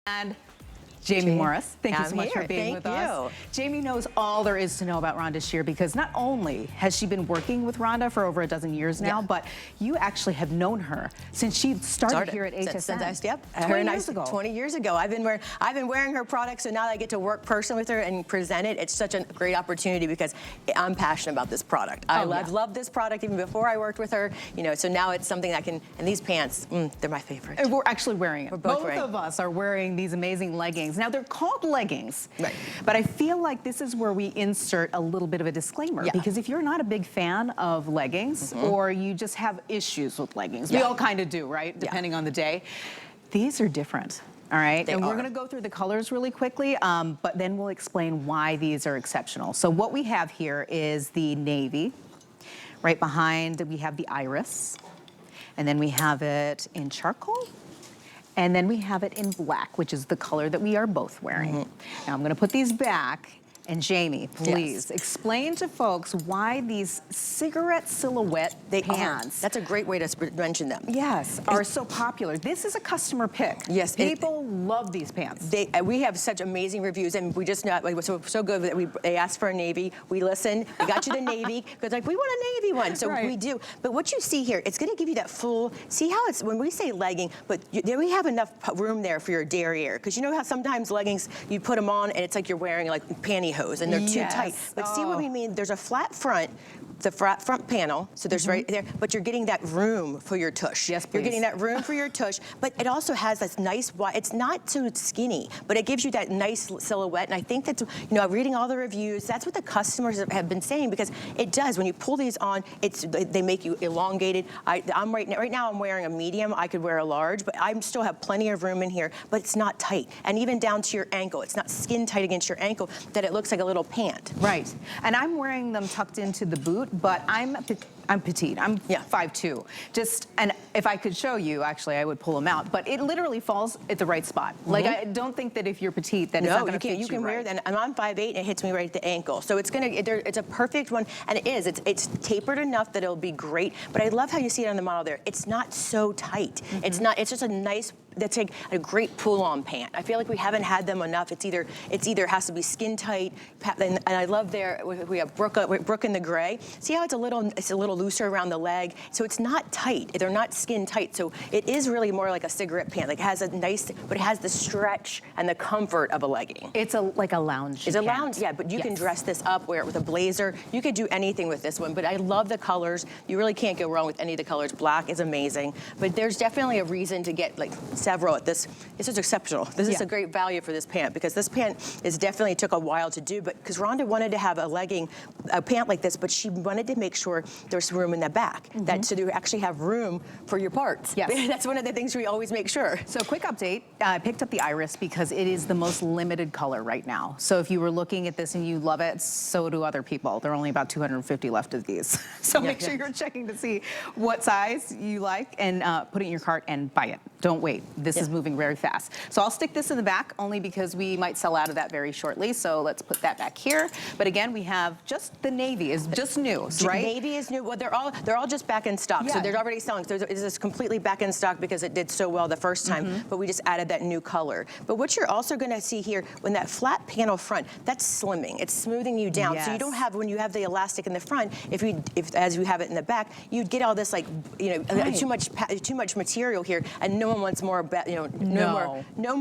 And Jamie Morris, thank you so much for being with us. Jamie knows all there is to know about Rhonda Shear because not only has she been working with Rhonda for over a dozen years now, but you actually have known her since she started here at HSN. Yep, 20 years ago. I've been wearing her products, so now that I get to work personally with her and present it, it's such a great opportunity because I'm passionate about this product. I've loved this product even before I worked with her, you know, so now it's something I can, and these pants, they're my favorite. And we're actually wearing it. We're both wearing. Both of us are wearing these amazing leggings. Now they're called leggings, right, but I feel like this is where we insert a little bit of a disclaimer because if you're not a big fan of leggings or you just have issues with leggings, we all kind of do, right? Depending on the day. These are different. All right, and we're gonna go through the colors really quickly, but then we'll explain why these are exceptional. So what we have here is the navy. Right behind, we have the iris. And then we have it in charcoal. And then we have it in black, which is the color that we are both wearing. Now I'm gonna put these back. And Jamie, please explain to folks why these cigarette silhouette pants. That's a great way to mention them. Yes, are so popular. This is a customer pick. Yes, people love these pants. We have such amazing reviews, and we just it was so good that they asked for a navy. We listened. We got you the navy because like we want a navy one, so we do. But what you see here, it's going to give you that full. See how it's when we say legging, but then we have enough room there for your derriere because you know how sometimes leggings you put them on and it's like you're wearing like pantyhose. And they're too tight. But see what we mean? There's a flat front, the front panel, so there's right there, but you're getting that room for your tush. Yes, please. You're getting that room for your tush, but it also has this nice wide, it's not too skinny, but it gives you that nice silhouette, and I think that's, you know, reading all the reviews, that's what the customers have been saying, because it does, when you pull these on, they make you elongated. I'm right now I'm wearing a medium, I could wear a large, but I still have plenty of room in here, but it's not tight, and even down to your ankle, it's not skin tight against your ankle, that it looks like a little pant. Right, and I'm wearing them tucked into the boot, but I'm petite. I'm 5'2". And if I could show you, actually, I would pull them out. But it literally falls at the right spot. Like, I don't think that if you're petite, that it's not going to fit you. You can wear that. And I'm 5'8", and it hits me right at the ankle. So it's a perfect one, and it is. It's tapered enough that it'll be great. But I love how you see it on the model there. It's not so tight. It's not. It's just a nice. That's a great pull-on pant. I feel like we haven't had them enough. It's either has to be skin tight, and I love there we have Brooke in the gray. See how it's a little looser around the leg, so it's not tight. They're not skin tight, so it is really more like a cigarette pant. Like it has a nice, but it has the stretch and the comfort of a legging. It's like a lounge. It's a lounge, yeah. But you can dress this up, wear it with a blazer. You could do anything with this one. But I love the colors. You really can't go wrong with any of the colors. Black is amazing, but there's definitely a reason to get like several at this. This is exceptional. This is a great value for this pant because this pant is definitely took a while to do, but because Rhonda wanted to have a pant like this, but she wanted to make sure there's room in the back, so you actually have room for your parts. Yes. That's one of the things we always make sure. So quick update, I picked up the iris because it is the most limited color right now. So if you were looking at this and you love it, so do other people. There are only about 250 left of these. So make sure you're checking to see what size you like and put it in your cart and buy it. Don't wait. This is moving very fast. So I'll stick this in the back only because we might sell out of that very shortly. So let's put that back here. But again, we have just the navy is just new, right? Navy is new. Well, they're all just back in stock. So they're already selling. So this is completely back in stock because it did so well the first time, but we just added that new color. But what you're also going to see here, when that flat panel front, that's slimming. It's smoothing you down. So you don't have, when you have the elastic in the front, if as you have it in the back, you'd get all this like, you know, too much material here, and no one wants more, no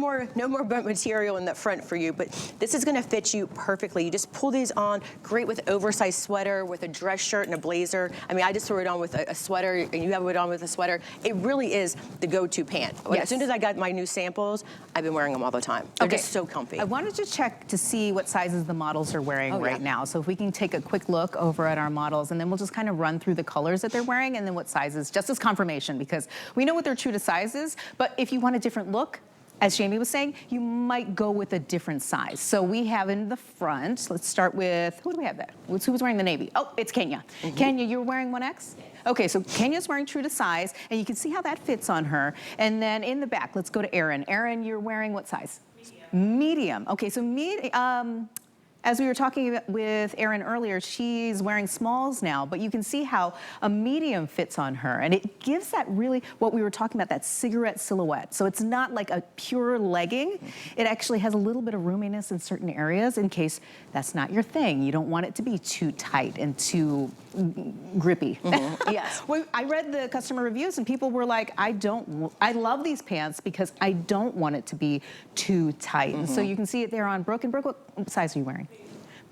more material in the front for you. But this is going to fit you perfectly. You just pull these on, great with oversized sweater, with a dress shirt and a blazer. I mean, I just threw it on with a sweater, and you have it on with a sweater. It really is the go-to pant. As soon as I got my new samples, I've been wearing them all the time. They're just so comfy. I wanted to check to see what sizes the models are wearing right now. So if we can take a quick look over at our models, and then we'll just kind of run through the colors that they're wearing, and then what sizes, just as confirmation, because we know what their true to size is, but if you want a different look, as Jamie was saying, you might go with a different size. So we have in the front, let's start with, who do we have there? Who was wearing the navy? Oh, it's Kenya. Kenya, you're wearing 1X? Okay, so Kenya's wearing true to size, and you can see how that fits on her. And then in the back, let's go to Erin. Erin, you're wearing what size? Medium. Medium. Okay, so As we were talking with Erin earlier, she's wearing smalls now, but you can see how a medium fits on her. And it gives that really, what we were talking about, that cigarette silhouette. So it's not like a pure legging. It actually has a little bit of roominess in certain areas in case that's not your thing. You don't want it to be too tight and too grippy. Yes. Well, I read the customer reviews and people were like, I love these pants because I don't want it to be too tight. And so you can see it there on Brooke. And Brooke, what size are you wearing?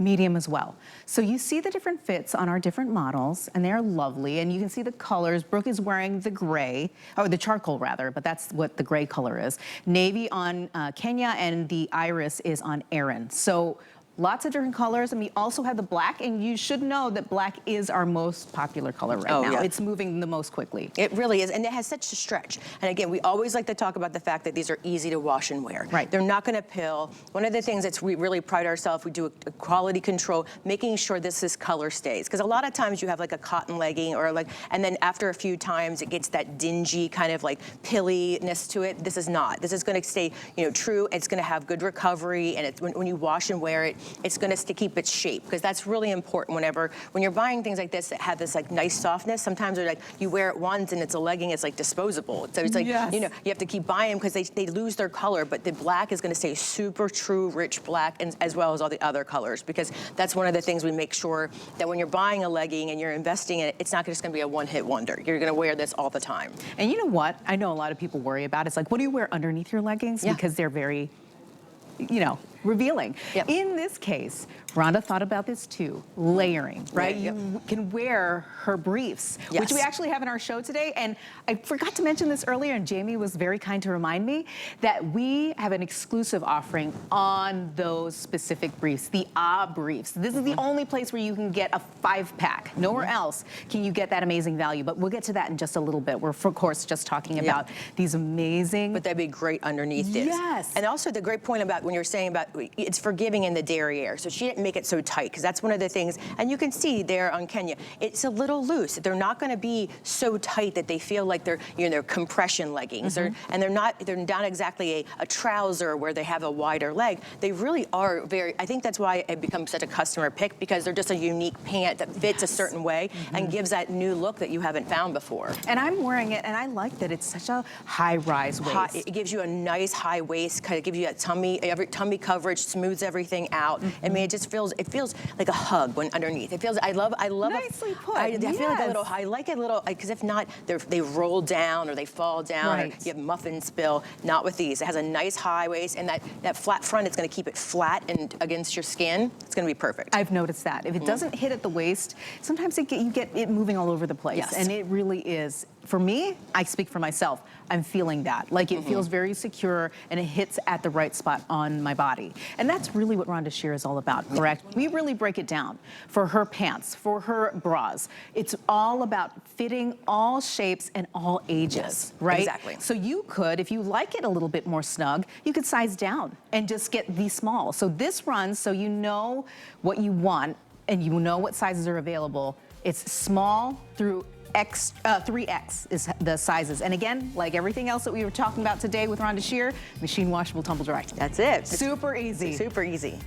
Medium as well. So you see the different fits on our different models, and they're lovely, and you can see the colors. Brooke is wearing the gray, or the charcoal rather, but that's what the gray color is. Navy on Kenya, and the iris is on Erin. So lots of different colors, and we also have the black, and you should know that black is our most popular color right now. Yeah. It's moving the most quickly. It really is, and it has such a stretch. And again, we always like to talk about the fact that these are easy to wash and wear. Right. They're not gonna pill. One of the things that we really pride ourselves, we do a quality control, making sure this color stays. Because a lot of times you have like a cotton legging, or like, and then after a few times it gets that dingy kind of like pilliness to it. This is not. This is gonna stay, true. It's gonna have good recovery, and it's, when you wash and wear it, it's going to keep its shape, because that's really important when you're buying things like this that have this like nice softness. Sometimes they're like, you wear it once and it's a legging, it's like disposable. So it's like, yes, you have to keep buying them because they lose their color, but the black is going to stay super true, rich black, and as well as all the other colors, because that's one of the things we make sure that when you're buying a legging and you're investing in it, it's not just going to be a one-hit wonder. You're going to wear this all the time. And you know what? I know a lot of people worry about. It's like, what do you wear underneath your leggings? Yeah. Because they're very, revealing. Yep. In this case, Rhonda thought about this too, layering, right? Yep. You can wear her briefs, Yes. which we actually have in our show today. And I forgot to mention this earlier, and Jamie was very kind to remind me that we have an exclusive offering on those specific briefs, the briefs. This is the only place where you can get a 5-pack. Nowhere else can you get that amazing value, but we'll get to that in just a little bit. We're, of course, just talking about these amazing... But that'd be great underneath this. Yes. And also the great point about when you're saying about it's forgiving in the derriere. So she didn't make it so tight, because that's one of the things, and you can see there on Kenya, it's a little loose. They're not going to be so tight that they feel like they're, they're compression leggings, and they're not exactly a trouser where they have a wider leg. They really are very, I think that's why it becomes such a customer pick, because they're just a unique pant that fits a certain way and gives that new look that you haven't found before. And I'm wearing it, and I like that it's such a high-rise waist. It gives you a nice high waist, kind of gives you that tummy coverage, smooths everything out. I mean, it feels like a hug when underneath. It feels, I love Nicely put. I feel like a little, Yes. I like a little, because if not, they roll down or they fall down, or Right. you have muffin spill. Not with these. It has a nice high waist, and that flat front, it's going to keep it flat and against your skin. It's going to be perfect. I've noticed that. If it doesn't hit at the waist, sometimes you get it moving all over the place. Yes. And it really is. For me, I speak for myself, I'm feeling that. Like it feels very secure, and it hits at the right spot on my body. And that's really what Rhonda Shear is all about, correct? We really break it down for her pants, for her bras. It's all about fitting all shapes and all ages, Yes, right? exactly. So you could, if you like it a little bit more snug, you could size down and just get the small. So this runs so you know what you want and you know what sizes are available. It's small through 3X is the sizes. And again, like everything else that we were talking about today with Rhonda Shear, machine washable, tumble dry. That's it. Super easy. Super easy.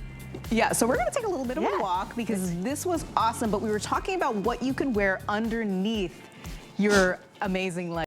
Yeah, so we're gonna take a little bit of a walk because this was awesome, but we were talking about what you can wear underneath your amazing leggings.